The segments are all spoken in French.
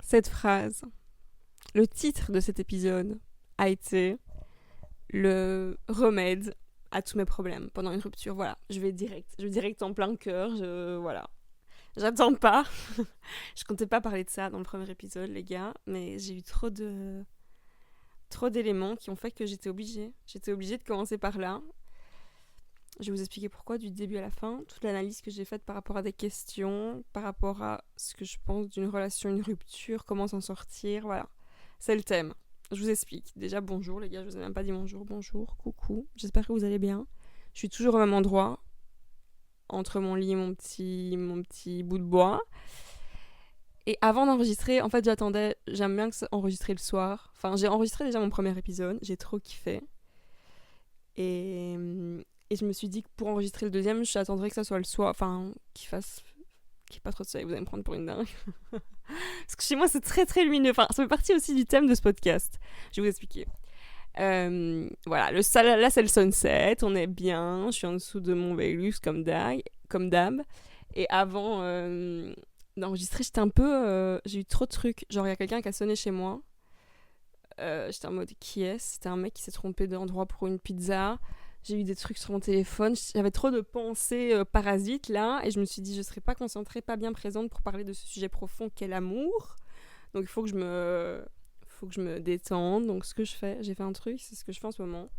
cette phrase, le titre de cet épisode a été le remède à tous mes problèmes pendant une rupture. Voilà, je vais direct en plein cœur, voilà. J'attends pas. Je comptais pas parler de ça dans le premier épisode, les gars, mais j'ai eu trop d'éléments qui ont fait que j'étais obligée de commencer par là. Je vais vous expliquer pourquoi du début à la fin, toute l'analyse que j'ai faite par rapport à des questions, par rapport à ce que je pense d'une relation, une rupture, comment s'en sortir, voilà. C'est le thème. Je vous explique. Déjà, bonjour les gars, je vous ai même pas dit bonjour, coucou. J'espère que vous allez bien. Je suis toujours au même endroit, entre mon lit et mon petit bout de bois. Et avant d'enregistrer, en fait, j'aime bien enregistrer le soir. Enfin, j'ai enregistré déjà mon premier épisode, j'ai trop kiffé. Et je me suis dit que pour enregistrer le deuxième, j'attendrais que ça soit le soir, enfin, qu'il n'y ait pas trop de soleil, vous allez me prendre pour une dingue. Parce que chez moi, c'est très très lumineux. Enfin, ça fait partie aussi du thème de ce podcast. Je vais vous expliquer. Voilà, là c'est le sunset, on est bien, je suis en dessous de mon Velux comme d'hab. Et avant d'enregistrer, j'ai eu trop de trucs. Genre, il y a quelqu'un qui a sonné chez moi. J'étais en mode, qui est-ce ? C'était un mec qui s'est trompé d'endroit pour une pizza. J'ai eu des trucs sur mon téléphone. J'avais trop de pensées parasites là. Et je me suis dit, je serais pas concentrée, pas bien présente pour parler de ce sujet profond qu'est l'amour. Donc il faut que je me détende. Donc ce que j'ai fait un truc, c'est ce que je fais en ce moment.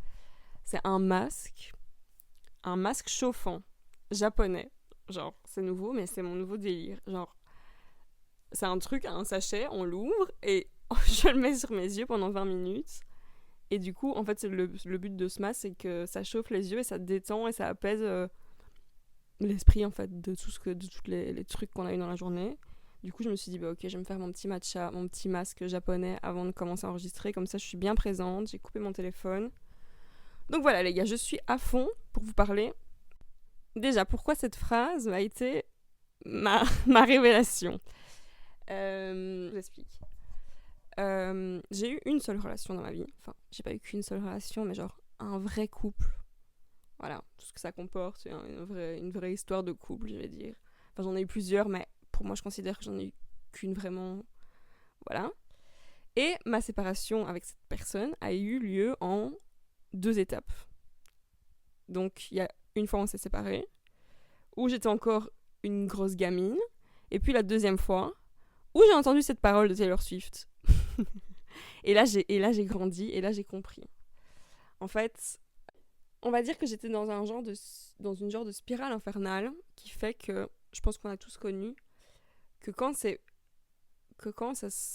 C'est un masque chauffant, japonais. Genre, c'est nouveau, mais c'est mon nouveau délire. Genre, c'est un truc, un sachet, on l'ouvre et je le mets sur mes yeux pendant 20 minutes. Et du coup, en fait, le but de ce masque, c'est que ça chauffe les yeux et ça détend et ça apaise l'esprit, en fait, de tous les trucs qu'on a eu dans la journée. Du coup, je me suis dit, bah ok, je vais me faire mon petit matcha, mon petit masque japonais avant de commencer à enregistrer. Comme ça, je suis bien présente, j'ai coupé mon téléphone. Donc voilà, les gars, je suis à fond pour vous parler. Déjà, pourquoi cette phrase a été ma révélation ? Je vous explique. J'ai eu une seule relation dans ma vie. Enfin, j'ai pas eu qu'une seule relation, mais genre un vrai couple. Voilà, tout ce que ça comporte, c'est une vraie histoire de couple, je vais dire. Enfin, j'en ai eu plusieurs, mais pour moi, je considère que j'en ai eu qu'une vraiment. Voilà. Et ma séparation avec cette personne a eu lieu en 2 étapes. Donc, il y a une fois, on s'est séparés, où j'étais encore une grosse gamine. Et puis la deuxième fois, où j'ai entendu cette parole de Taylor Swift. et là, j'ai grandi, et là, j'ai compris. En fait, on va dire que j'étais dans une genre de spirale infernale qui fait que, je pense qu'on a tous connu, que quand c'est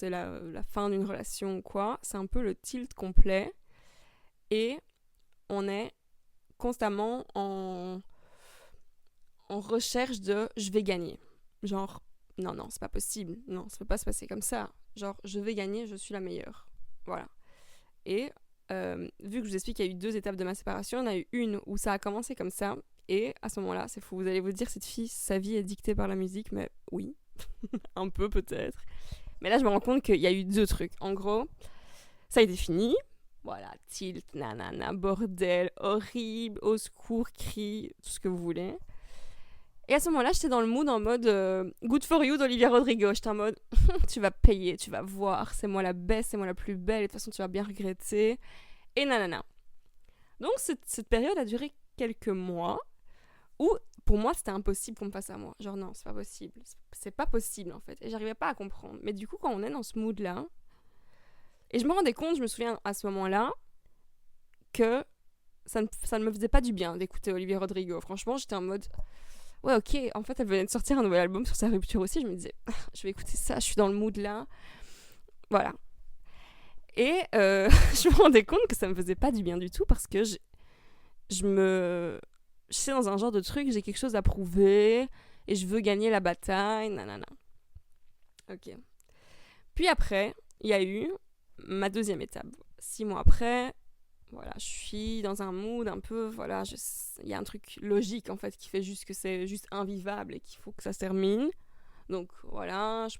la fin d'une relation ou quoi, c'est un peu le tilt complet et on est constamment en recherche de je vais gagner. Genre, non, c'est pas possible. Non, ça peut pas se passer comme ça. Genre, je vais gagner, je suis la meilleure. Voilà. Et vu que je vous explique qu'il y a eu 2 étapes de ma séparation, il y en a eu une où ça a commencé comme ça. Et à ce moment-là, c'est fou. Vous allez vous dire, cette fille, sa vie est dictée par la musique, mais oui. Un peu peut-être. Mais là, je me rends compte qu'il y a eu 2 trucs. En gros, ça a été fini. Voilà, tilt, nanana, bordel, horrible, au secours, cri, tout ce que vous voulez. Et à ce moment-là, j'étais dans le mood en mode Good for you d'Olivia Rodrigo. J'étais en mode tu vas payer, tu vas voir, c'est moi la best, c'est moi la plus belle, et de toute façon, tu vas bien regretter. Et nanana. Donc, cette période a duré quelques mois où, pour moi, c'était impossible qu'on me fasse à moi. Genre, non, c'est pas possible. C'est pas possible, en fait. Et j'arrivais pas à comprendre. Mais du coup, quand on est dans ce mood-là, et je me rendais compte, je me souviens à ce moment-là, que ça ne me faisait pas du bien d'écouter Olivia Rodrigo. Franchement, j'étais en mode ouais, ok, en fait, elle venait de sortir un nouvel album sur sa rupture aussi. Je me disais, je vais écouter ça, je suis dans le mood là. Voilà. Et je me rendais compte que ça me faisait pas du bien du tout parce que je suis dans un genre de truc, j'ai quelque chose à prouver et je veux gagner la bataille, nanana. Ok. Puis après, il y a eu ma deuxième étape. 6 mois après, voilà, je suis dans un mood un peu, voilà, il y a un truc logique en fait qui fait juste que c'est juste invivable et qu'il faut que ça se termine. Donc voilà, je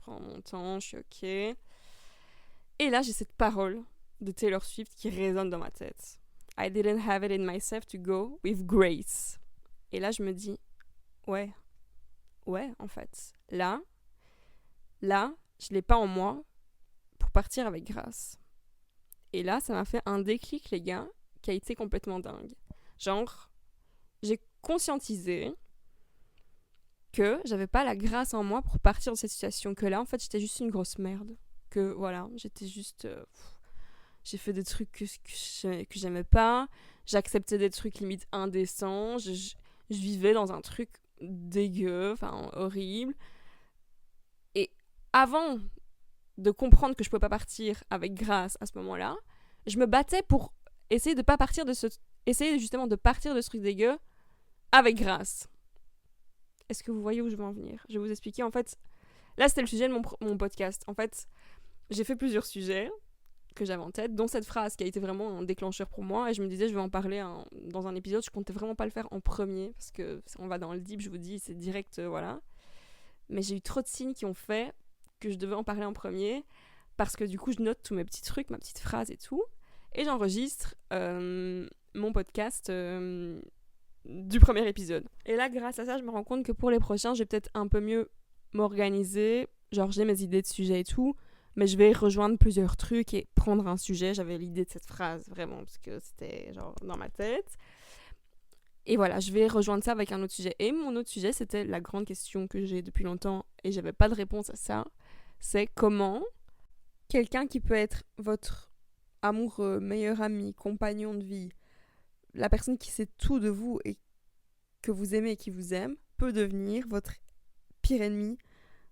prends mon temps, je suis ok. Et là, j'ai cette parole de Taylor Swift qui résonne dans ma tête. I didn't have it in myself to go with grace. Et là, je me dis, ouais, en fait, là, je l'ai pas en moi pour partir avec grâce. Et là, ça m'a fait un déclic, les gars, qui a été complètement dingue. Genre, j'ai conscientisé que j'avais pas la grâce en moi pour partir de cette situation. Que là, en fait, j'étais juste une grosse merde. Que voilà, j'étais juste... j'ai fait des trucs que j'aimais pas. J'acceptais des trucs limite indécents. Je vivais dans un truc dégueu, enfin horrible. Et avant de comprendre que je pouvais pas partir avec grâce à ce moment-là, je me battais pour essayer de pas partir de ce... Essayer justement de partir de ce truc dégueu avec grâce. Est-ce que vous voyez où je veux en venir ? Je vais vous expliquer. En fait, là, c'était le sujet de mon podcast. En fait, j'ai fait plusieurs sujets que j'avais en tête, dont cette phrase qui a été vraiment un déclencheur pour moi. Et je me disais, je vais en parler dans un épisode. Je comptais vraiment pas le faire en premier, parce que on va dans le deep, je vous dis, c'est direct, voilà. Mais j'ai eu trop de signes qui ont fait que je devais en parler en premier, parce que du coup, je note tous mes petits trucs, ma petite phrase et tout. Et j'enregistre mon podcast du premier épisode. Et là, grâce à ça, je me rends compte que pour les prochains, je vais peut-être un peu mieux m'organiser. Genre, j'ai mes idées de sujets et tout, mais je vais rejoindre plusieurs trucs et prendre un sujet. J'avais l'idée de cette phrase, vraiment, parce que c'était genre dans ma tête. Et voilà, je vais rejoindre ça avec un autre sujet. Et mon autre sujet, c'était la grande question que j'ai depuis longtemps, et j'avais pas de réponse à ça. C'est comment quelqu'un qui peut être votre amoureux, meilleur ami, compagnon de vie, la personne qui sait tout de vous et que vous aimez et qui vous aime, peut devenir votre pire ennemi,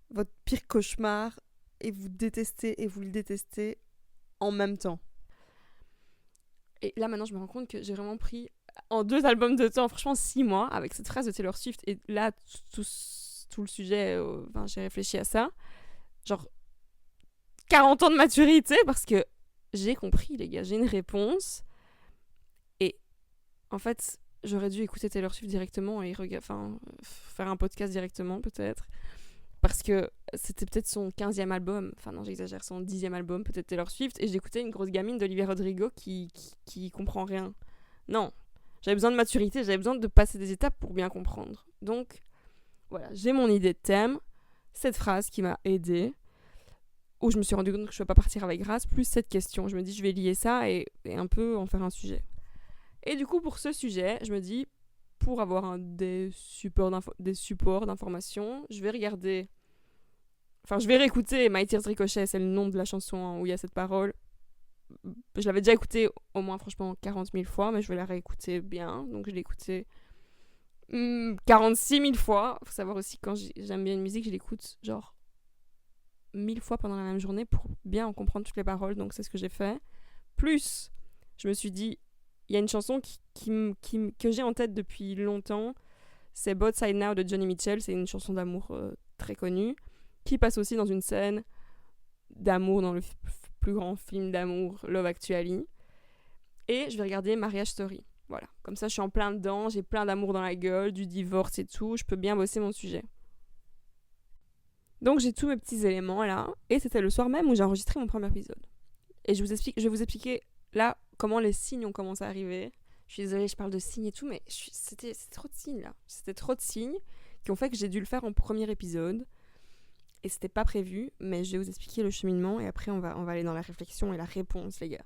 votre pire cauchemar, et vous détestez et vous le détestez en même temps. Et là, maintenant, je me rends compte que j'ai vraiment pris, en 2 albums de temps, franchement 6 mois, avec cette phrase de Taylor Swift, et là, tout le sujet, j'ai réfléchi à ça, genre 40 ans de maturité, parce que j'ai compris, les gars, j'ai une réponse. Et en fait, j'aurais dû écouter Taylor Swift directement et faire un podcast directement, peut-être. Parce que c'était peut-être son 15e album. Enfin, non, j'exagère, son 10e album, peut-être Taylor Swift. Et j'écoutais une grosse gamine d'Olivia Rodrigo qui comprend rien. Non, j'avais besoin de maturité, j'avais besoin de passer des étapes pour bien comprendre. Donc, voilà, j'ai mon idée de thème, cette phrase qui m'a aidée, où je me suis rendu compte que je ne peux pas partir avec grâce, plus cette question. Je me dis, je vais lier ça et un peu en faire un sujet. Et du coup, pour ce sujet, je me dis, pour avoir des supports d'information, je vais regarder... Enfin, je vais réécouter My Tears Ricochet, c'est le nom de la chanson où il y a cette parole. Je l'avais déjà écoutée au moins, franchement, 40 000 fois, mais je vais la réécouter bien. Donc, je l'ai écoutée 46 000 fois. Faut savoir aussi, quand j'aime bien une musique, je l'écoute genre 1000 fois pendant la même journée pour bien en comprendre toutes les paroles. Donc, c'est ce que j'ai fait. Plus, je me suis dit, il y a une chanson que j'ai en tête depuis longtemps. C'est Both Side Now de Johnny Mitchell. C'est une chanson d'amour très connue, qui passe aussi dans une scène d'amour dans le plus grand film d'amour, Love Actually. Et je vais regarder Marriage Story. Voilà, comme ça je suis en plein dedans, j'ai plein d'amour dans la gueule, du divorce et tout, je peux bien bosser mon sujet. Donc j'ai tous mes petits éléments là, et c'était le soir même où j'ai enregistré mon premier épisode. Et je vais vous expliquer là comment les signes ont commencé à arriver. Je suis désolée, je parle de signes et tout, mais c'était trop de signes là. C'était trop de signes qui ont fait que j'ai dû le faire en premier épisode. Et c'était pas prévu, mais je vais vous expliquer le cheminement et après on va aller dans la réflexion et la réponse, les gars.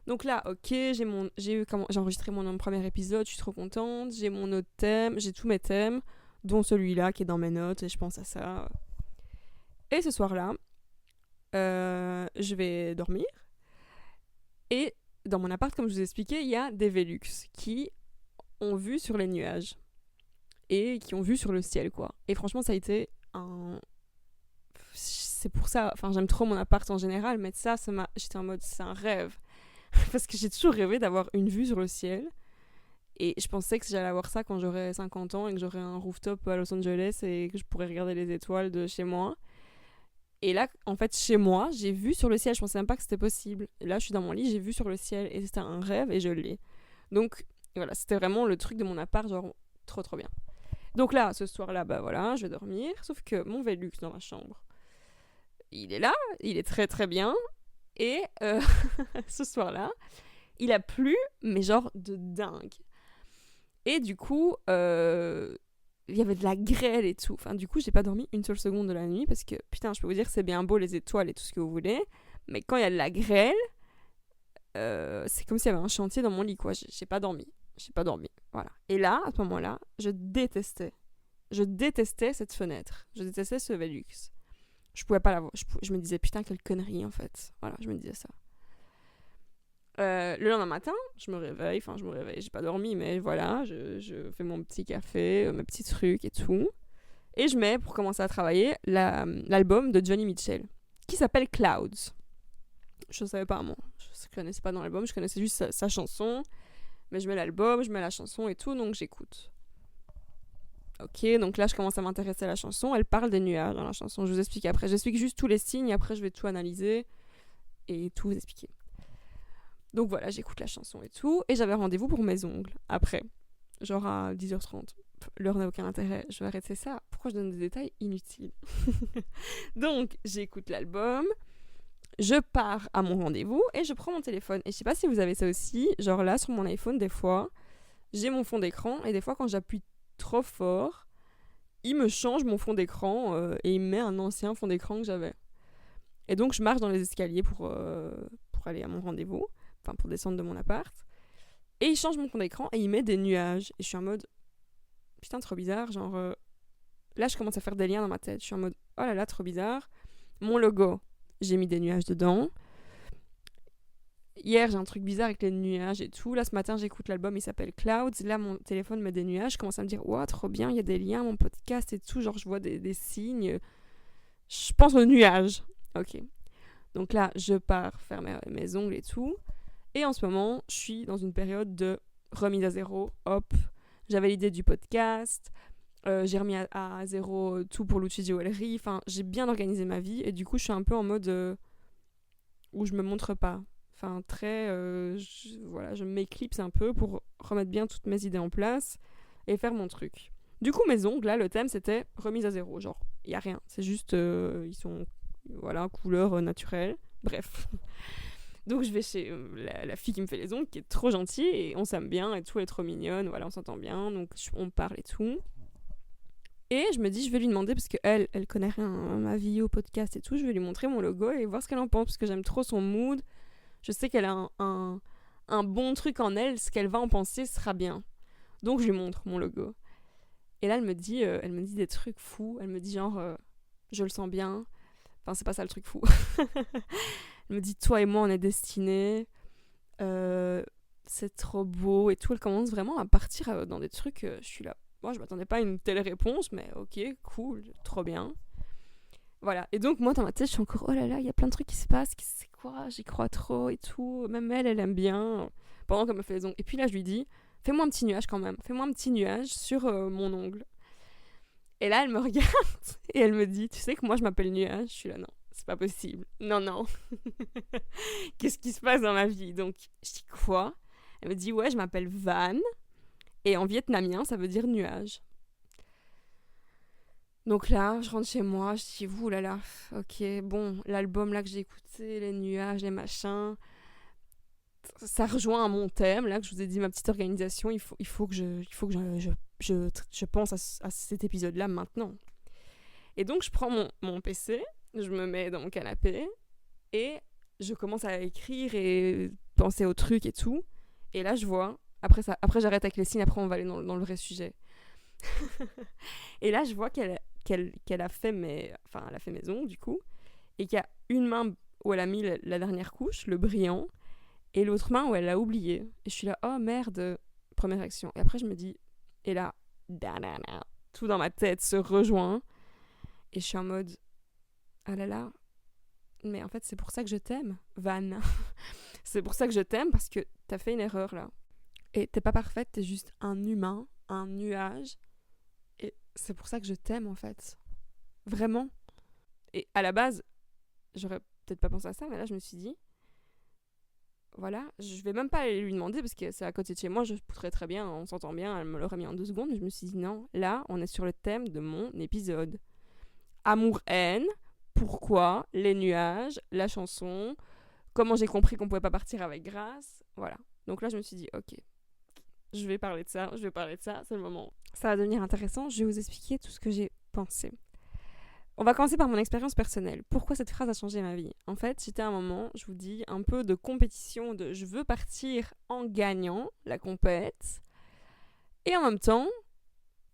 Donc là, ok, j'ai enregistré mon premier épisode, je suis trop contente, j'ai mon autre thème, j'ai tous mes thèmes, dont celui-là qui est dans mes notes et je pense à ça. Et ce soir-là, je vais dormir et dans mon appart, comme je vous ai expliqué, il y a des Velux qui ont vu sur les nuages et qui ont vu sur le ciel, quoi. Et franchement, ça a été c'est pour ça, enfin j'aime trop mon appart en général, mais ça j'étais en mode c'est un rêve. Parce que j'ai toujours rêvé d'avoir une vue sur le ciel. Et je pensais que j'allais avoir ça quand j'aurais 50 ans et que j'aurais un rooftop à Los Angeles et que je pourrais regarder les étoiles de chez moi. Et là, en fait, chez moi, j'ai vu sur le ciel. Je pensais même pas que c'était possible. Et là, je suis dans mon lit, j'ai vu sur le ciel et c'était un rêve et je l'ai. Donc, voilà, c'était vraiment le truc de mon appart, genre trop trop bien. Donc là, ce soir-là, bah voilà, je vais dormir. Sauf que mon Velux dans ma chambre, il est là, il est très très bien. Et ce soir-là, il a plu, mais genre de dingue. Et du coup, il y avait de la grêle et tout. Enfin, du coup, j'ai pas dormi une seule seconde de la nuit parce que, putain, je peux vous dire, c'est bien beau les étoiles et tout ce que vous voulez, mais quand il y a de la grêle, c'est comme s'il y avait un chantier dans mon lit, quoi. J'ai pas dormi. J'ai pas dormi. Voilà. Et là, à ce moment-là, je détestais cette fenêtre. Je détestais ce Velux. Je pouvais pas la voir. Je me disais, putain, quelle connerie, en fait. Voilà, je me disais ça. Le lendemain matin, je me réveille, j'ai pas dormi, mais voilà, je fais mon petit café, mes petits trucs et tout. Et je mets, pour commencer à travailler, l'album de Johnny Mitchell, qui s'appelle Clouds. Je savais pas, moi. Je connaissais pas dans l'album, je connaissais juste sa chanson. Mais je mets l'album, je mets la chanson et tout, donc j'écoute. Ok, donc là, je commence à m'intéresser à la chanson. Elle parle des nuages dans la chanson, je vous explique après. J'explique juste tous les signes, après je vais tout analyser et tout vous expliquer. Donc voilà, j'écoute la chanson et tout. Et j'avais rendez-vous pour mes ongles, après. Genre à 10h30. L'heure n'a aucun intérêt, je vais arrêter ça. Pourquoi je donne des détails inutiles? Donc, j'écoute l'album, je pars à mon rendez-vous et je prends mon téléphone. Et je sais pas si vous avez ça aussi, genre là, sur mon iPhone, des fois, j'ai mon fond d'écran et des fois, quand j'appuie trop fort, il me change mon fond d'écran et il me met un ancien fond d'écran que j'avais. Et donc, je marche dans les escaliers pour aller à mon rendez-vous, enfin, pour descendre de mon appart. Et il change mon fond d'écran et il met des nuages. Et je suis en mode, putain, trop bizarre, genre... Là, je commence à faire des liens dans ma tête. Je suis en mode, oh là là, trop bizarre. Mon logo, j'ai mis des nuages dedans. Hier, j'ai un truc bizarre avec les nuages et tout. Là, ce matin, j'écoute l'album, il s'appelle Clouds. Là, mon téléphone met des nuages. Je commence à me dire, wow, trop bien, il y a des liens, mon podcast et tout. Genre, je vois des signes. Je pense aux nuages. Ok. Donc là, je pars faire mes ongles et tout. Et en ce moment, je suis dans une période de remise à zéro. Hop, j'avais l'idée du podcast. J'ai remis à zéro tout pour l'outil Jewelry. Enfin, j'ai bien organisé ma vie. Et du coup, je suis un peu en mode où je me montre pas. Enfin, très... je m'éclipse un peu pour remettre bien toutes mes idées en place et faire mon truc. Du coup, mes ongles, là, le thème, c'était remise à zéro. Genre, il n'y a rien. C'est juste... ils sont... Voilà, couleur naturelle. Bref. Donc, je vais chez la fille qui me fait les ongles, qui est trop gentille, et on s'aime bien, et tout, elle est trop mignonne. Voilà, on s'entend bien. Donc, on parle et tout. Et je me dis, je vais lui demander, parce qu'elle connaît rien à ma vie, au podcast et tout, je vais lui montrer mon logo et voir ce qu'elle en pense, parce que j'aime trop son mood. Je sais qu'elle a un bon truc en elle, ce qu'elle va en penser sera bien. Donc je lui montre mon logo. Et là, elle me dit des trucs fous. Elle me dit genre, je le sens bien. Enfin, c'est pas ça le truc fou. Elle me dit, toi et moi, on est destinés. C'est trop beau et tout. Elle commence vraiment à partir dans des trucs. Je suis là. Moi, je m'attendais pas à une telle réponse, mais ok, cool, trop bien. Voilà. Et donc, moi, dans ma tête, je suis encore, oh là là, il y a plein de trucs qui se passent. C'est quoi? J'y crois trop et tout. Même elle aime bien. Pendant qu'elle me fait les ongles. Et puis là, je lui dis, fais-moi un petit nuage quand même. Fais-moi un petit nuage sur mon ongle. Et là, elle me regarde et elle me dit, tu sais que moi, je m'appelle Nuage? Je suis là, non, c'est pas possible. Non, non. Qu'est-ce qui se passe dans ma vie? Donc, je dis quoi? Elle me dit, ouais, je m'appelle Van. Et en vietnamien, ça veut dire nuage. Donc là, je rentre chez moi, je dis, ouh là là, ok, bon, l'album là que j'ai écouté, les nuages, les machins, ça rejoint à mon thème, là, que je vous ai dit, ma petite organisation, il faut que je pense à cet épisode-là maintenant. Et donc, je prends mon PC, je me mets dans mon canapé, et je commence à écrire et penser au truc et tout. Et là, je vois, après j'arrête avec les signes, après on va aller dans le vrai sujet. Et là, je vois qu'elle a fait mes ongles, du coup, et qu'il y a une main où elle a mis la dernière couche, le brillant, et l'autre main où elle l'a oublié. Et je suis là, oh merde, première action. Et après, je me dis, et là, tout dans ma tête se rejoint, et je suis en mode, ah là là, mais en fait, c'est pour ça que je t'aime, Van. C'est pour ça que je t'aime, parce que t'as fait une erreur, là. Et t'es pas parfaite, t'es juste un humain, un nuage. Et c'est pour ça que je t'aime, en fait. Vraiment. Et à la base, j'aurais peut-être pas pensé à ça, mais là, je me suis dit, voilà, je vais même pas aller lui demander, parce que c'est à côté de chez moi, je pourrais très bien, on s'entend bien, elle me l'aurait mis en 2 secondes. Je me suis dit, non, là, on est sur le thème de mon épisode. Amour-haine, pourquoi, les nuages, la chanson, comment j'ai compris qu'on pouvait pas partir avec grâce, voilà. Donc là, je me suis dit, ok, je vais parler de ça, c'est le moment. Ça va devenir intéressant, je vais vous expliquer tout ce que j'ai pensé. On va commencer par mon expérience personnelle. Pourquoi cette phrase a changé ma vie ? En fait, j'étais à un moment, je vous dis, un peu de compétition, de je veux partir en gagnant la compète. Et en même temps,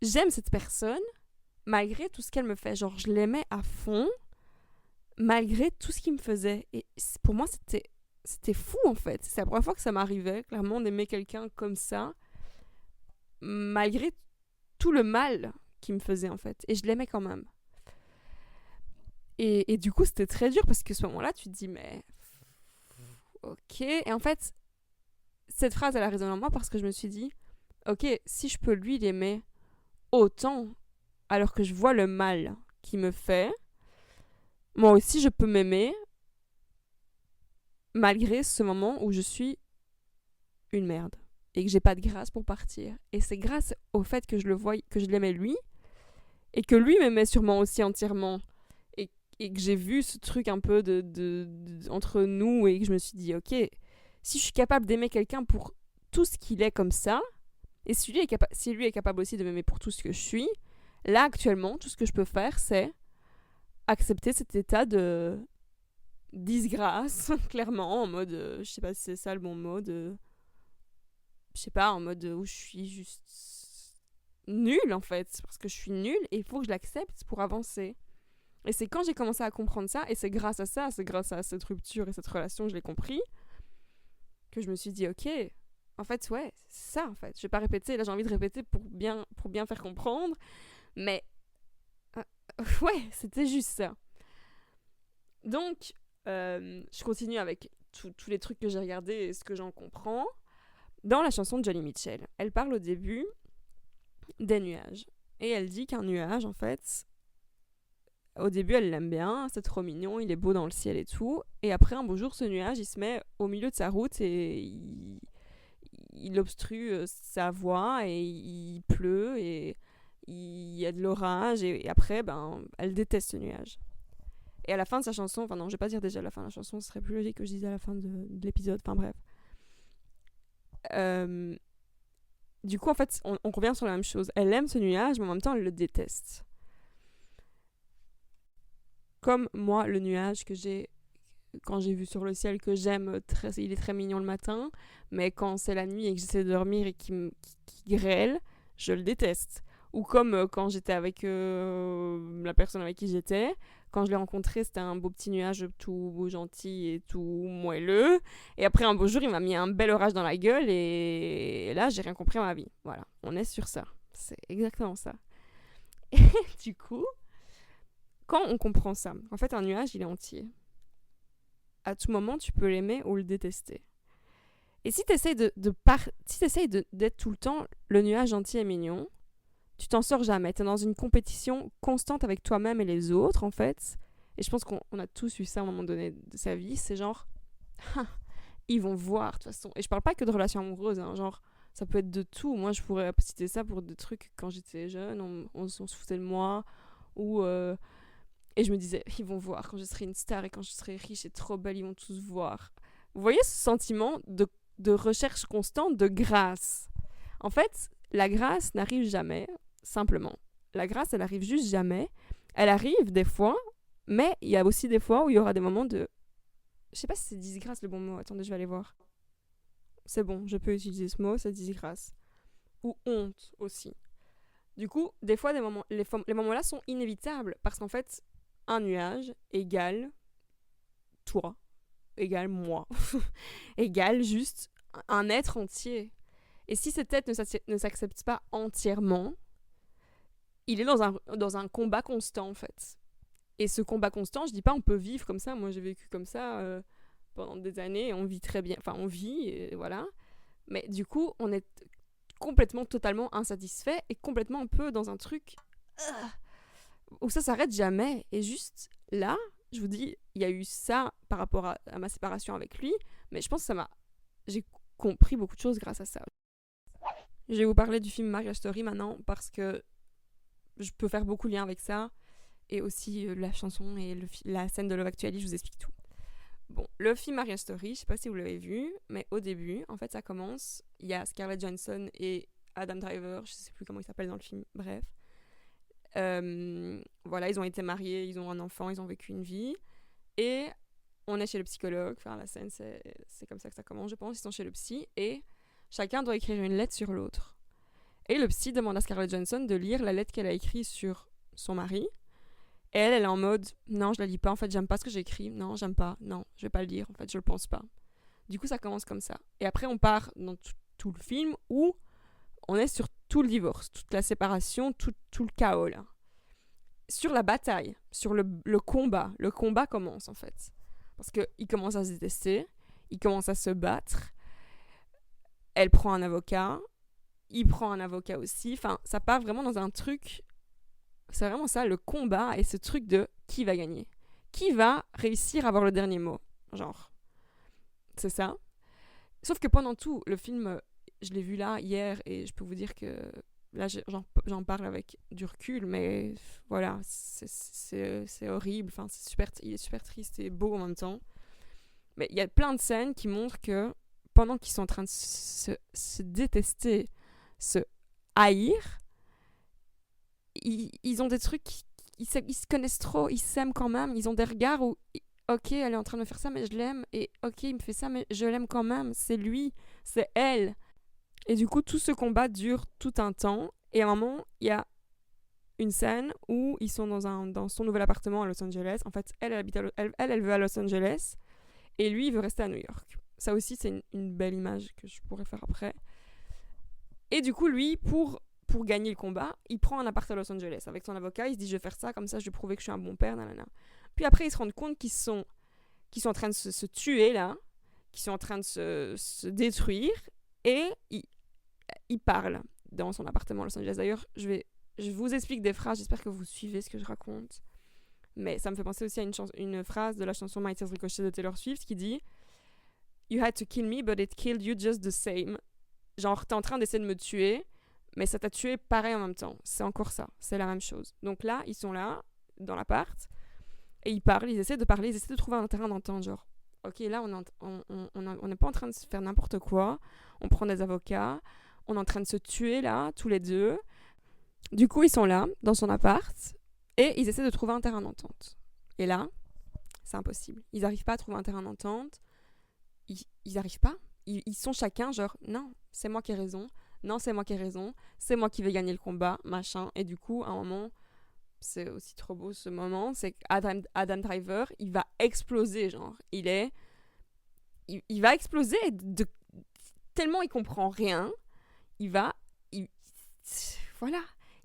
j'aime cette personne, malgré tout ce qu'elle me fait. Genre, je l'aimais à fond, malgré tout ce qu'il me faisait. Et pour moi, c'était fou, en fait. C'est la première fois que ça m'arrivait, clairement, d'aimer quelqu'un comme ça, malgré tout le mal qu'il me faisait, en fait. Et je l'aimais quand même. Et du coup, c'était très dur parce que ce moment-là, tu te dis, mais ok. Et en fait, cette phrase, elle a résonné en moi parce que je me suis dit, ok, si je peux lui l'aimer autant alors que je vois le mal qu'il me fait, moi aussi, je peux m'aimer malgré ce moment où je suis une merde et que j'ai pas de grâce pour partir. Et c'est grâce au fait que je le vois, que je l'aimais lui et que lui m'aimait sûrement aussi entièrement. Et que j'ai vu ce truc un peu entre nous et que je me suis dit, ok, si je suis capable d'aimer quelqu'un pour tout ce qu'il est comme ça, et si lui est capable aussi de m'aimer pour tout ce que je suis, là actuellement, tout ce que je peux faire, c'est accepter cet état de disgrâce, clairement, en mode, je sais pas si c'est ça le bon mot, je sais pas, en mode où je suis juste nulle en fait, parce que je suis nulle et il faut que je l'accepte pour avancer. Et c'est quand j'ai commencé à comprendre ça, et c'est grâce à ça, c'est grâce à cette rupture et cette relation que je l'ai compris, que je me suis dit, ok, en fait, ouais, c'est ça, en fait. Je vais pas répéter, là j'ai envie de répéter pour bien faire comprendre, mais ouais, c'était juste ça. Donc, je continue avec tous les trucs que j'ai regardés et ce que j'en comprends. Dans la chanson de Johnny Mitchell, elle parle au début des nuages. Et elle dit qu'un nuage, en fait, au début, elle l'aime bien, c'est trop mignon, il est beau dans le ciel et tout. Et après, un beau jour, ce nuage, il se met au milieu de sa route et il obstrue sa voie et il pleut et il y a de l'orage. Et après, elle déteste ce nuage. Et à la fin de sa chanson, enfin non, je vais pas dire déjà à la fin de la chanson, ce serait plus logique que je dise à la fin de l'épisode, enfin bref. Du coup, en fait, on revient sur la même chose. Elle aime ce nuage, mais en même temps, elle le déteste. Comme moi, le nuage que j'ai quand j'ai vu sur le ciel, que j'aime, il est très mignon le matin, mais quand c'est la nuit et que j'essaie de dormir et qu'il grêle, je le déteste. Ou comme quand j'étais avec la personne avec qui j'étais, quand je l'ai rencontré, c'était un beau petit nuage tout gentil et tout moelleux. Et après un beau jour, il m'a mis un bel orage dans la gueule et là, j'ai rien compris à ma vie. Voilà, on est sur ça. C'est exactement ça. Et du coup, quand on comprend ça, en fait, un nuage, il est entier. À tout moment, tu peux l'aimer ou le détester. Et si tu essayes d'être tout le temps le nuage gentil et mignon, tu t'en sors jamais. Tu es dans une compétition constante avec toi-même et les autres, en fait. Et je pense qu'on a tous eu ça à un moment donné de sa vie. C'est genre, ils vont voir, de toute façon. Et je parle pas que de relations amoureuses, hein, genre, ça peut être de tout. Moi, je pourrais citer ça pour des trucs quand j'étais jeune, on se foutait de moi, ou... Et je me disais, ils vont voir quand je serai une star et quand je serai riche et trop belle, ils vont tous voir. Vous voyez ce sentiment de recherche constante de grâce. En fait, la grâce n'arrive jamais, simplement. La grâce, elle arrive juste jamais. Elle arrive des fois, mais il y a aussi des fois où il y aura des moments de... Je sais pas si c'est disgrâce le bon mot. Attendez, je vais aller voir. C'est bon, je peux utiliser ce mot, c'est disgrâce. Ou honte aussi. Du coup, des fois, les moments-là sont inévitables parce qu'en fait, un nuage égale toi, égale moi, égale juste un être entier. Et si cet être ne s'accepte pas entièrement, il est dans un combat constant en fait. Et ce combat constant, je dis pas on peut vivre comme ça, moi j'ai vécu comme ça pendant des années, et on vit très bien, enfin on vit, et voilà. Mais du coup, on est complètement, totalement insatisfait et complètement un peu dans un truc où ça s'arrête jamais. Et juste là, je vous dis, il y a eu ça par rapport à ma séparation avec lui, mais je pense que j'ai compris beaucoup de choses grâce à ça. Je vais vous parler du film Marriage Story maintenant parce que je peux faire beaucoup de liens avec ça et aussi la chanson et la scène de Love Actually, je vous explique tout. Bon, le film Marriage Story, je sais pas si vous l'avez vu, mais au début, en fait, ça commence, il y a Scarlett Johansson et Adam Driver, je sais plus comment il s'appelle dans le film, bref. Voilà, ils ont été mariés, ils ont un enfant, ils ont vécu une vie. Et on est chez le psychologue, enfin la scène c'est comme ça que ça commence, je pense, ils sont chez le psy, et chacun doit écrire une lettre sur l'autre. Et le psy demande à Scarlett Johansson de lire la lettre qu'elle a écrite sur son mari. Et elle est en mode, non, je la lis pas, en fait, j'aime pas ce que j'écris, non, j'aime pas, non, je vais pas le lire, en fait, je le pense pas. Du coup, ça commence comme ça. Et après, on part dans tout le film où on est sur tout le divorce, toute la séparation, tout le chaos, là. Sur la bataille, sur le combat. Le combat commence, en fait. Parce qu'ils commencent à se détester, ils commencent à se battre. Elle prend un avocat, il prend un avocat aussi. Enfin, ça part vraiment dans un truc... C'est vraiment ça, le combat et ce truc de qui va gagner. Qui va réussir à avoir le dernier mot. Genre, c'est ça. Sauf que pendant tout, le film, je l'ai vu là, hier, et je peux vous dire que... Là, j'en parle avec du recul, mais voilà, c'est horrible. Enfin, il est super triste et beau en même temps. Mais il y a plein de scènes qui montrent que pendant qu'ils sont en train de se détester, se haïr, ils ont des trucs, ils se connaissent trop, ils s'aiment quand même, ils ont des regards où, ok, elle est en train de me faire ça, mais je l'aime, et ok, il me fait ça, mais je l'aime quand même, c'est lui, c'est elle. Et du coup, tout ce combat dure tout un temps, et à un moment, il y a une scène où ils sont dans son nouvel appartement à Los Angeles. En fait, elle veut à Los Angeles, et lui, il veut rester à New York. Ça aussi, c'est une belle image que je pourrais faire après. Et du coup, lui, pour gagner le combat, il prend un appart à Los Angeles avec son avocat. Il se dit, je vais faire ça, comme ça, je vais prouver que je suis un bon père, nanana. Puis après, ils se rendent compte qu'ils sont en train de se tuer, là, qu'ils sont en train de se détruire, et il parle dans son appartement à Los Angeles. D'ailleurs, je vous explique des phrases, j'espère que vous suivez ce que je raconte. Mais ça me fait penser aussi à une phrase de la chanson My Tears Ricochet de Taylor Swift qui dit « You had to kill me, but it killed you just the same. » Genre, t'es en train d'essayer de me tuer, mais ça t'a tué pareil en même temps. C'est encore ça, c'est la même chose. Donc là, ils sont là, dans l'appart, et ils parlent, ils essaient de parler, ils essaient de trouver un terrain d'entente, genre « Ok, là, on n'est pas en train de se faire n'importe quoi, on prend des avocats, on est en train de se tuer là, tous les deux. » Du coup, ils sont là, dans son appart, et ils essaient de trouver un terrain d'entente. Et là, c'est impossible. Ils n'arrivent pas à trouver un terrain d'entente. Ils n'arrivent pas. Ils sont chacun genre, non, c'est moi qui ai raison. Non, c'est moi qui ai raison. C'est moi qui vais gagner le combat, machin. Et du coup, à un moment, c'est aussi trop beau ce moment, c'est qu'Adam Driver, il va exploser, genre. Il va exploser tellement il comprend rien. Voilà.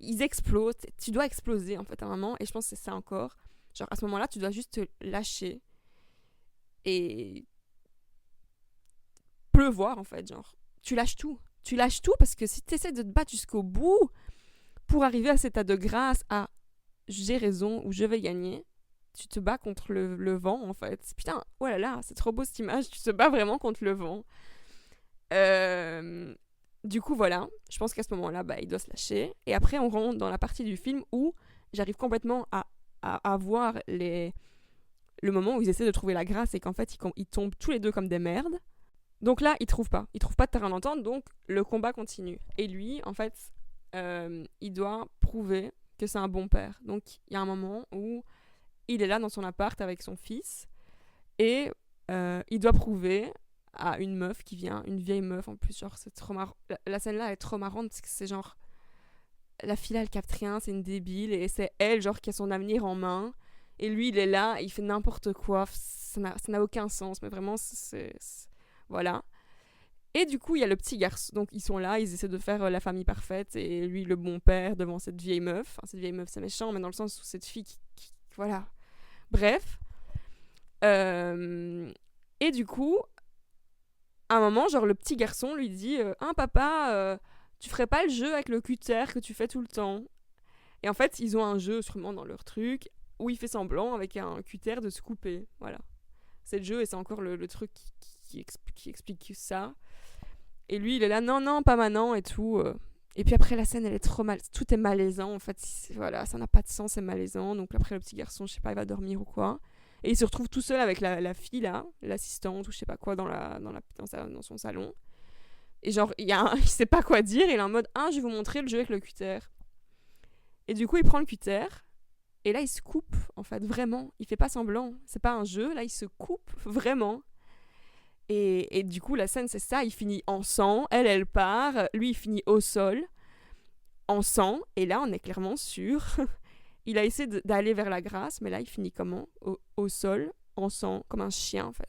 Ils explosent. Tu dois exploser, en fait, à un moment. Et je pense que c'est ça encore. Genre, à ce moment-là, tu dois juste te lâcher. Et pleuvoir, en fait, genre. Tu lâches tout. Tu lâches tout parce que si tu essaies de te battre jusqu'au bout pour arriver à cet état de grâce, à j'ai raison ou je vais gagner, tu te bats contre le vent, en fait. Putain, oh là là, c'est trop beau cette image. Tu te bats vraiment contre le vent. Du coup, voilà, je pense qu'à ce moment-là, il doit se lâcher. Et après, on rentre dans la partie du film où j'arrive complètement à voir le moment où ils essaient de trouver la grâce et qu'en fait, ils tombent tous les deux comme des merdes. Donc là, ils trouvent pas de terrain d'entente, donc le combat continue. Et lui, en fait, il doit prouver que c'est un bon père. Donc, il y a un moment où il est là dans son appart avec son fils et il doit prouver à une meuf qui vient, une vieille meuf en plus, genre c'est trop marrant. La scène là est trop marrante parce que c'est genre la fille elle capte rien, c'est une débile et c'est elle genre qui a son avenir en main et lui il est là, il fait n'importe quoi, ça n'a aucun sens mais vraiment c'est voilà. Et du coup il y a le petit garçon, donc ils sont là, ils essaient de faire la famille parfaite et lui le bon père devant cette vieille meuf, enfin cette vieille meuf c'est méchant mais dans le sens où cette fille qui voilà, bref et du coup à un moment, genre le petit garçon lui dit papa, tu ferais pas le jeu avec le cutter que tu fais tout le temps. Et en fait, ils ont un jeu sûrement dans leur truc où il fait semblant avec un cutter de se couper. Voilà. C'est le jeu et c'est encore le truc qui explique ça. Et lui, il est là, non, pas maintenant et tout. Et puis après, la scène, elle est trop mal. Tout est malaisant en fait. Voilà, ça n'a pas de sens, c'est malaisant. Donc après, le petit garçon, je sais pas, il va dormir ou quoi. Et il se retrouve tout seul avec la fille, là, l'assistante, ou je sais pas quoi, dans son salon. Et genre, il sait pas quoi dire, il est en mode, je vais vous montrer le jeu avec le cutter. Et du coup, il prend le cutter, et là, il se coupe, en fait, vraiment. Il fait pas semblant. C'est pas un jeu, là, il se coupe, vraiment. Et du coup, la scène, c'est ça, il finit en sang, elle part, lui, il finit au sol, en sang, et là, on est clairement sûr. Il a essayé d'aller vers la grâce, mais là, il finit comment au sol, en sang, comme un chien, en fait.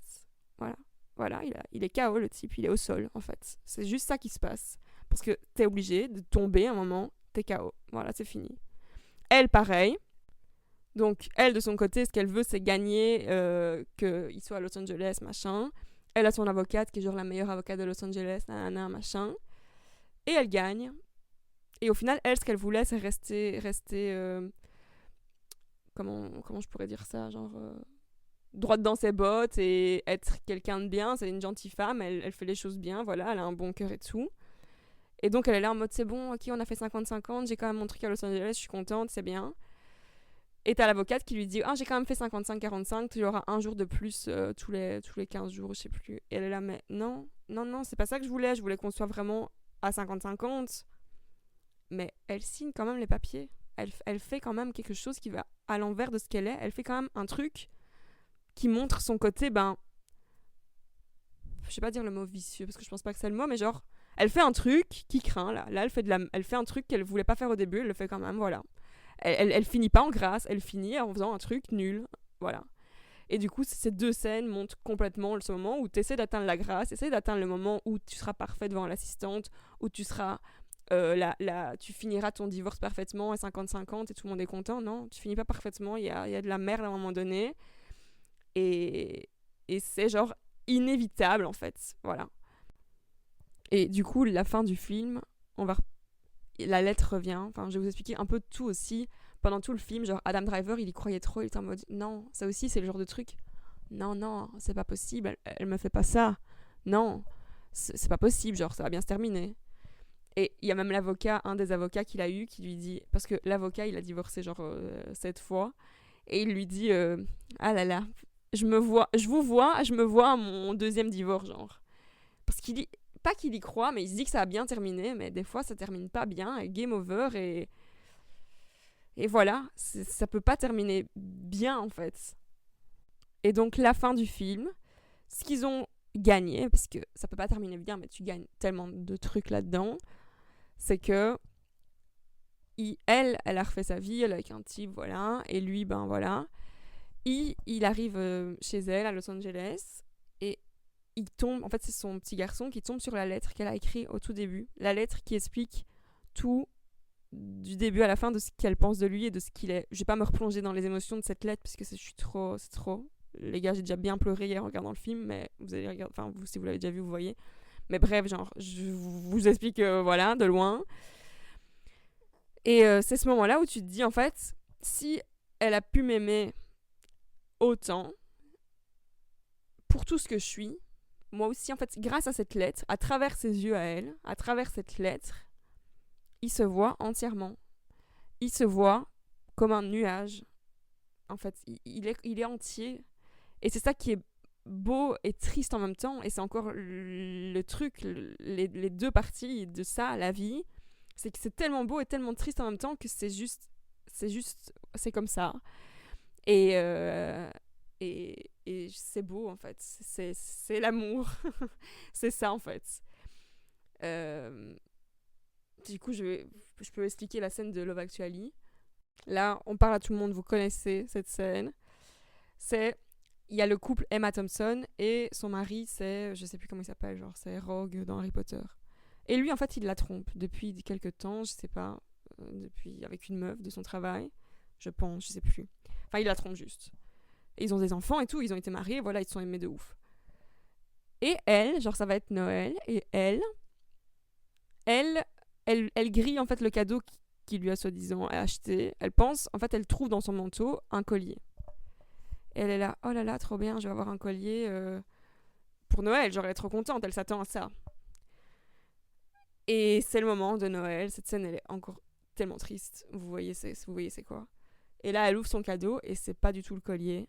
Voilà, il est KO, le type, il est au sol, en fait. C'est juste ça qui se passe. Parce que t'es obligé de tomber un moment, t'es KO. Voilà, c'est fini. Elle, pareil. Donc, elle, de son côté, ce qu'elle veut, c'est gagner, qu'il soit à Los Angeles, machin. Elle a son avocate, qui est genre la meilleure avocate de Los Angeles, nanana, machin. Et elle gagne. Et au final, elle, ce qu'elle voulait, c'est rester comment je pourrais dire ça, genre droite dans ses bottes et être quelqu'un de bien. C'est une gentille femme, elle fait les choses bien, voilà, elle a un bon cœur et tout. Et donc elle est là en mode c'est bon, ok, on a fait 50-50, j'ai quand même mon truc à Los Angeles, je suis contente, c'est bien. Et t'as l'avocate qui lui dit j'ai quand même fait 55-45, tu auras un jour de plus tous les 15 jours, je sais plus. Et elle est là, mais non, c'est pas ça que je voulais qu'on soit vraiment à 50-50. Mais elle signe quand même les papiers. Elle fait quand même quelque chose qui va à l'envers de ce qu'elle est. Elle fait quand même un truc qui montre son côté, je sais pas dire le mot vicieux, parce que je pense pas que c'est le mot, mais genre, elle fait un truc qui craint, là. Là, elle fait un truc qu'elle voulait pas faire au début, elle le fait quand même, voilà. Elle finit pas en grâce, elle finit en faisant un truc nul, voilà. Et du coup, ces deux scènes montrent complètement ce moment où tu essaies d'atteindre la grâce, essaies d'atteindre le moment où tu seras parfait devant l'assistante, où tu seras tu finiras ton divorce parfaitement à 50-50 et tout le monde est content. Non, tu finis pas parfaitement, il y a de la merde à un moment donné. Et c'est genre inévitable en fait. Voilà. Et du coup, la fin du film, la lettre revient. Enfin, je vais vous expliquer un peu tout aussi. Pendant tout le film, genre Adam Driver, il y croyait trop, il était en mode non, ça aussi c'est le genre de truc. Non, c'est pas possible, elle me fait pas ça. Non, c'est pas possible, genre ça va bien se terminer. Et il y a même un des avocats qu'il a eu, qui lui dit, parce que l'avocat, il a divorcé genre 7 fois, et il lui dit, ah là là, je me vois à mon deuxième divorce, genre. Parce pas qu'il y croit, mais il se dit que ça a bien terminé, mais des fois ça termine pas bien, et game over, et voilà, ça peut pas terminer bien en fait. Et donc la fin du film, ce qu'ils ont gagné, parce que ça peut pas terminer bien, mais tu gagnes tellement de trucs là-dedans, c'est que elle a refait sa vie, elle avec un type, voilà, et lui, voilà. Il arrive chez elle à Los Angeles et il tombe, en fait c'est son petit garçon qui tombe sur la lettre qu'elle a écrite au tout début, la lettre qui explique tout du début à la fin de ce qu'elle pense de lui et de ce qu'il est. Je vais pas me replonger dans les émotions de cette lettre parce que c'est trop. Les gars, j'ai déjà bien pleuré hier en regardant le film, mais vous allez regarder, enfin vous, si vous l'avez déjà vu, vous voyez. Mais bref, genre, je vous explique, voilà, de loin. Et c'est ce moment-là où tu te dis, en fait, si elle a pu m'aimer autant, pour tout ce que je suis, moi aussi, en fait, grâce à cette lettre, à travers ses yeux à elle, à travers cette lettre, il se voit entièrement. Il se voit comme un nuage. En fait, il est entier. Et c'est ça qui est beau et triste en même temps. Et c'est encore le truc, les deux parties de ça, la vie. C'est que c'est tellement beau et tellement triste en même temps que c'est comme ça. Et c'est beau en fait. C'est l'amour. C'est ça en fait. Du coup, je peux expliquer la scène de Love Actually. Là, on parle à tout le monde, vous connaissez cette scène. Il y a le couple Emma Thompson et son mari, c'est, je sais plus comment il s'appelle, genre c'est Rogue dans Harry Potter. Et lui, en fait, il la trompe depuis quelques temps, je sais pas, depuis avec une meuf de son travail, je pense, je sais plus. Enfin, il la trompe juste. Et ils ont des enfants et tout, ils ont été mariés, voilà, ils se sont aimés de ouf. Et elle, genre ça va être Noël, et elle grille en fait le cadeau qu'il lui a soi-disant acheté. Elle pense, en fait, elle trouve dans son manteau un collier. Et elle est là, oh là là, trop bien, je vais avoir un collier pour Noël, genre elle est trop contente, elle s'attend à ça. Et c'est le moment de Noël, cette scène elle est encore tellement triste, vous voyez c'est quoi. Et là elle ouvre son cadeau et c'est pas du tout le collier,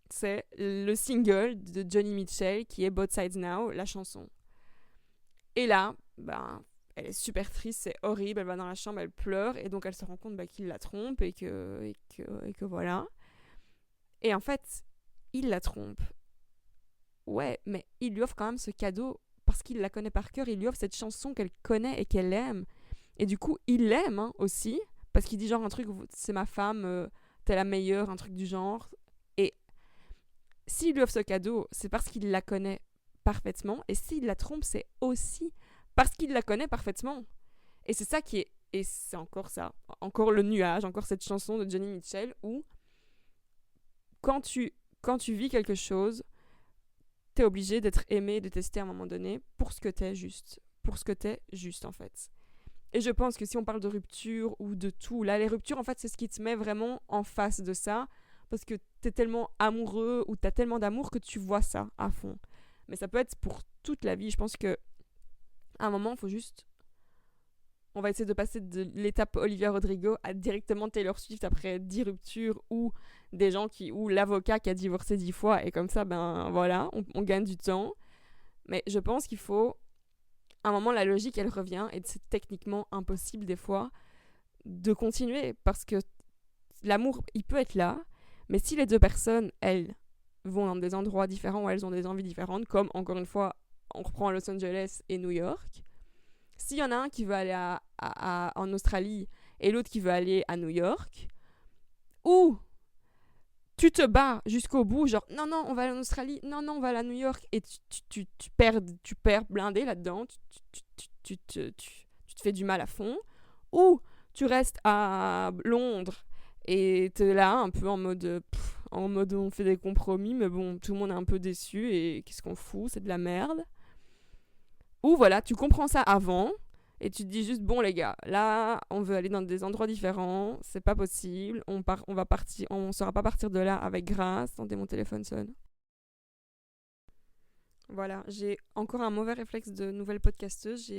c'est le single de Johnny Mitchell qui est Both Sides Now, la chanson. Et là, elle est super triste, c'est horrible, elle va dans la chambre, elle pleure, et donc elle se rend compte qu'il la trompe et que voilà. Et en fait, il la trompe. Ouais, mais il lui offre quand même ce cadeau parce qu'il la connaît par cœur, il lui offre cette chanson qu'elle connaît et qu'elle aime. Et du coup, il l'aime aussi, parce qu'il dit genre un truc, c'est ma femme, t'es la meilleure, un truc du genre. Et s'il lui offre ce cadeau, c'est parce qu'il la connaît parfaitement, et s'il la trompe, c'est aussi parce qu'il la connaît parfaitement. Et c'est ça qui est... Et c'est encore ça, encore le nuage, encore cette chanson de Johnny Mitchell, où quand tu vis quelque chose, t'es obligé d'être aimé, détesté à un moment donné pour ce que t'es juste. Pour ce que t'es juste, en fait. Et je pense que si on parle de rupture ou de tout, là, les ruptures, en fait, c'est ce qui te met vraiment en face de ça, parce que t'es tellement amoureux ou t'as tellement d'amour que tu vois ça à fond. Mais ça peut être pour toute la vie. Je pense que à un moment, il faut juste... On va essayer de passer de l'étape Olivia Rodrigo à directement Taylor Swift après 10 ruptures, ou des gens ou l'avocat qui a divorcé 10 fois, et comme ça, voilà, on gagne du temps. Mais je pense qu'il faut... À un moment, la logique, elle revient, et c'est techniquement impossible des fois de continuer, parce que l'amour, il peut être là, mais si les deux personnes, elles, vont dans des endroits différents où elles ont des envies différentes, comme, encore une fois, on reprend Los Angeles et New York, s'il y en a un qui veut aller en Australie et l'autre qui veut aller à New York, ou tu te bats jusqu'au bout, genre non, on va aller en Australie, non, on va aller à New York, et tu perds blindé là-dedans, tu te fais du mal à fond, ou tu restes à Londres et t'es là un peu en mode on fait des compromis, mais bon, tout le monde est un peu déçu et qu'est-ce qu'on fout, c'est de la merde. Ou voilà, tu comprends ça avant et tu te dis juste bon les gars, là on veut aller dans des endroits différents, c'est pas possible, on va partir, on saura pas partir de là avec grâce. Attendez, mon téléphone sonne. Voilà, j'ai encore un mauvais réflexe de nouvelle podcasteuse.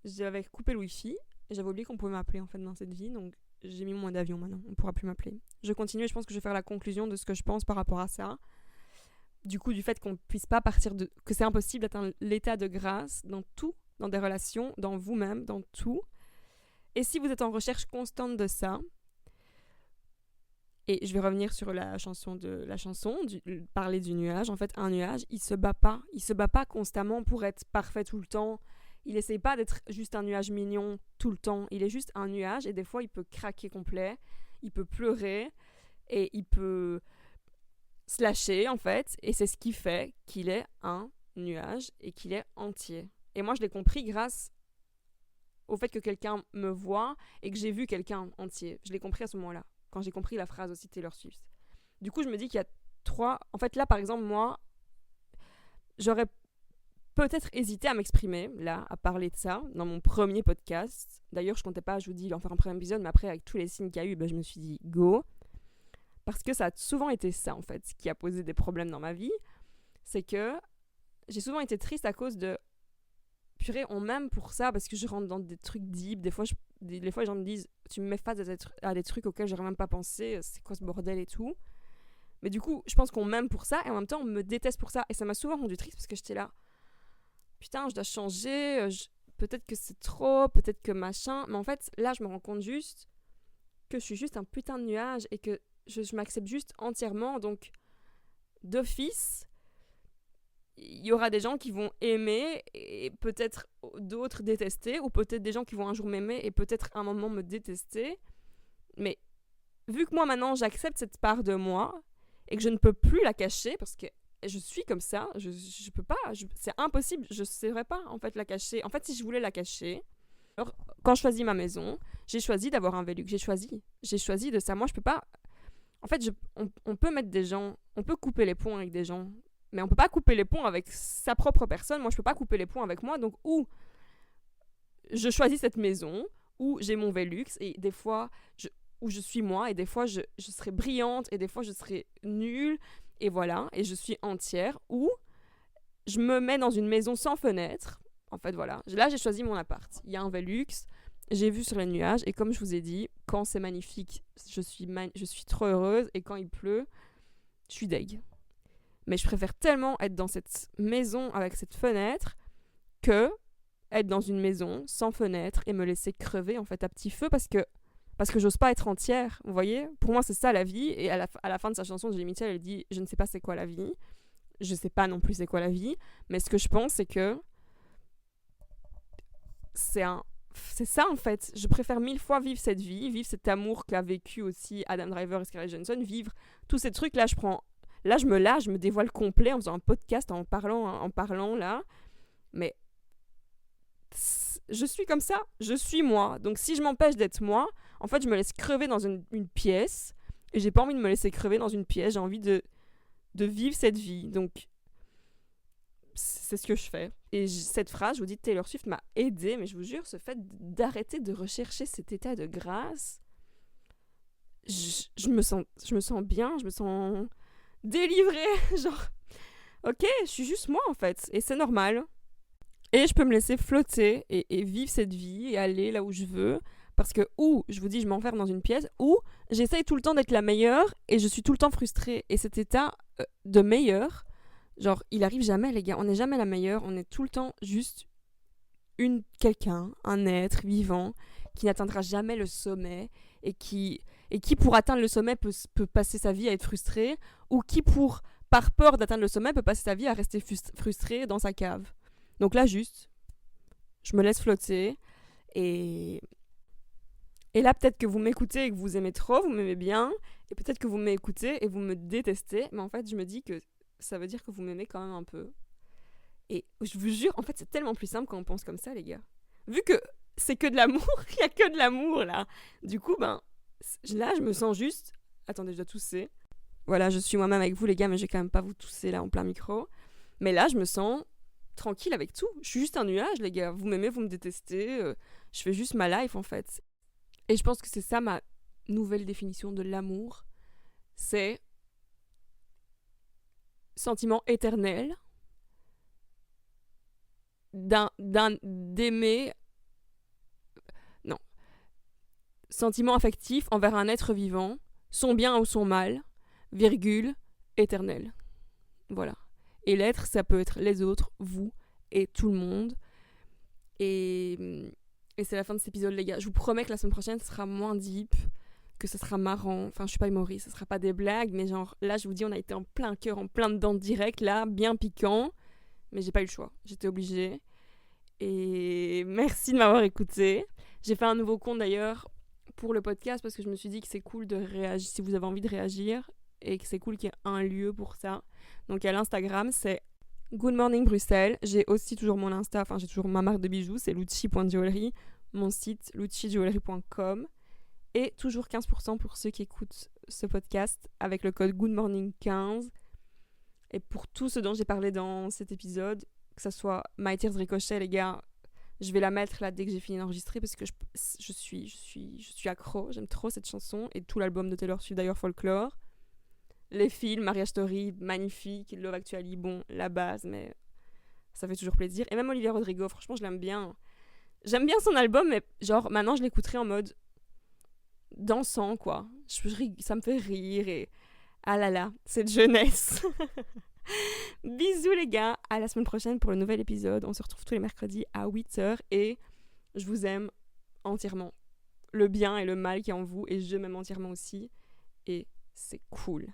J'avais coupé le wifi et j'avais oublié qu'on pouvait m'appeler en fait dans cette vie, donc j'ai mis mon mode avion maintenant, on pourra plus m'appeler. Je continue et je pense que je vais faire la conclusion de ce que je pense par rapport à ça. Du coup, du fait qu'on puisse pas que c'est impossible d'atteindre l'état de grâce dans tout, dans des relations, dans vous-même, dans tout. Et si vous êtes en recherche constante de ça, et je vais revenir sur parler du nuage. En fait, un nuage, il se bat pas constamment pour être parfait tout le temps. Il essaye pas d'être juste un nuage mignon tout le temps. Il est juste un nuage et des fois, il peut craquer complet, il peut pleurer et il peut se lâcher, en fait. Et c'est ce qui fait qu'il est un nuage et qu'il est entier. Et moi, je l'ai compris grâce au fait que quelqu'un me voit et que j'ai vu quelqu'un entier. Je l'ai compris à ce moment-là, quand j'ai compris la phrase aussi Taylor Swift. Du coup, je me dis qu'il y a 3... En fait, là, par exemple, moi, j'aurais peut-être hésité à m'exprimer, là, à parler de ça, dans mon premier podcast. D'ailleurs, je comptais pas, je vous dis, en faire un premier épisode, mais après, avec tous les signes qu'il y a eu, je me suis dit, go. Parce que ça a souvent été ça, en fait, ce qui a posé des problèmes dans ma vie. C'est que j'ai souvent été triste à cause de... Purée, on m'aime pour ça, parce que je rentre dans des trucs deep. Des fois, les gens me disent, tu me mets face à des trucs auxquels j'aurais même pas pensé, c'est quoi ce bordel et tout. Mais du coup, je pense qu'on m'aime pour ça, et en même temps, on me déteste pour ça. Et ça m'a souvent rendu triste, parce que j'étais là, putain, je dois changer, peut-être que c'est trop, peut-être que machin. Mais en fait, là, je me rends compte juste que je suis juste un putain de nuage, et que je m'accepte juste entièrement. Donc, d'office, il y aura des gens qui vont aimer et peut-être d'autres détester, ou peut-être des gens qui vont un jour m'aimer et peut-être un moment me détester. Mais vu que moi maintenant j'accepte cette part de moi et que je ne peux plus la cacher parce que je suis comme ça, je peux pas, c'est impossible, je ne saurais pas en fait la cacher. En fait, si je voulais la cacher, alors quand je choisis ma maison, j'ai choisi d'avoir un Velux, j'ai choisi de ça. Moi je peux pas, en fait on peut mettre des gens, on peut couper les ponts avec des gens, mais on peut pas couper les ponts avec sa propre personne. Moi, je peux pas couper les ponts avec moi. Donc, ou je choisis cette maison, ou j'ai mon Velux, et des fois, où je suis moi, et des fois, je serai brillante, et des fois, je serai nulle, et voilà, et je suis entière. Ou je me mets dans une maison sans fenêtre. En fait, voilà. Là, j'ai choisi mon appart. Il y a un Velux, j'ai vu sur les nuages, et comme je vous ai dit, quand c'est magnifique, je suis trop heureuse, et quand il pleut, je suis deg. Mais je préfère tellement être dans cette maison avec cette fenêtre que être dans une maison sans fenêtre et me laisser crever en fait à petit feu parce que j'ose pas être entière, vous voyez. Pour moi, c'est ça la vie. Et à la fin de sa chanson, Julie Mitchell, elle dit « Je ne sais pas c'est quoi la vie. Je sais pas non plus c'est quoi la vie. Mais ce que je pense, c'est que c'est ça en fait. Je préfère 1000 fois vivre cette vie, vivre cet amour qu'a vécu aussi Adam Driver et Scarlett Johansson, vivre tous ces trucs. Là, je me dévoile complet en faisant un podcast, en parlant là. Mais je suis comme ça, je suis moi. Donc si je m'empêche d'être moi, en fait, je me laisse crever dans une pièce. Et j'ai pas envie de me laisser crever dans une pièce. J'ai envie de vivre cette vie. Donc c'est ce que je fais. Et cette phrase, je vous dis, Taylor Swift m'a aidée, mais je vous jure, ce fait d'arrêter de rechercher cet état de grâce, je me sens bien, je me sens délivrée. Genre, ok, je suis juste moi en fait, et c'est normal. Et je peux me laisser flotter et vivre cette vie et aller là où je veux. Parce que, ou, je vous dis, je m'enferme dans une pièce, ou j'essaye tout le temps d'être la meilleure et je suis tout le temps frustrée. Et cet état de meilleure, genre, il arrive jamais, les gars. On n'est jamais la meilleure. On est tout le temps juste quelqu'un, un être vivant qui n'atteindra jamais le sommet et qui pour atteindre le sommet, peut passer sa vie à être frustré, ou qui, par peur d'atteindre le sommet, peut passer sa vie à rester frustré dans sa cave. Donc là, juste, je me laisse flotter. Et là, peut-être que vous m'écoutez et que vous aimez trop, vous m'aimez bien. Et peut-être que vous m'écoutez et vous me détestez. Mais en fait, je me dis que ça veut dire que vous m'aimez quand même un peu. Et je vous jure, en fait, c'est tellement plus simple quand on pense comme ça, les gars. Vu que c'est que de l'amour, il y a que de l'amour, là. Du coup, là, je me sens juste... Attendez, je dois tousser. Voilà, je suis moi-même avec vous, les gars, mais je vais quand même pas vous tousser, là, en plein micro. Mais là, je me sens tranquille avec tout. Je suis juste un nuage, les gars. Vous m'aimez, vous me détestez. Je fais juste ma life, en fait. Et je pense que c'est ça ma nouvelle définition de l'amour. C'est sentiment éternel d'aimer... Non. Sentiment affectif envers un être vivant, son bien ou son mal, virgule, éternel. Voilà. Et l'être, ça peut être les autres, vous et tout le monde. Et c'est la fin de cet épisode, les gars. Je vous promets que la semaine prochaine, ce sera moins deep, que ce sera marrant. Enfin, je suis pas humoriste, ce sera pas des blagues, mais genre, là, je vous dis, on a été en plein cœur, en plein dedans direct, là, bien piquant. Mais j'ai pas eu le choix, j'étais obligée. Et merci de m'avoir écouté. J'ai fait un nouveau compte d'ailleurs pour le podcast parce que je me suis dit que c'est cool de réagir si vous avez envie de réagir et que c'est cool qu'il y ait un lieu pour ça. Donc à l'Instagram, c'est Good Morning Bruxelles. J'ai aussi toujours mon Insta, enfin j'ai toujours ma marque de bijoux, c'est lucci.jewelry, mon site luccijewelry.com et toujours 15% pour ceux qui écoutent ce podcast avec le code goodmorning15. Et pour tout ce dont j'ai parlé dans cet épisode, que ça soit My Tears Ricochet, les gars, je vais la mettre là dès que j'ai fini d'enregistrer parce que je suis accro, j'aime trop cette chanson et tout l'album de Taylor Swift d'ailleurs, Folklore. Les films, Marriage Story, magnifique, Love Actually, bon, la base, mais ça fait toujours plaisir. Et même Olivia Rodrigo, franchement, je l'aime bien. J'aime bien son album, mais genre, maintenant, je l'écouterai en mode dansant, quoi. Ça me fait rire et... Ah là là, cette jeunesse. Bisous les gars, à la semaine prochaine pour le nouvel épisode. On se retrouve tous les mercredis à 8h et je vous aime entièrement. Le bien et le mal qui est en vous et je m'aime entièrement aussi et c'est cool.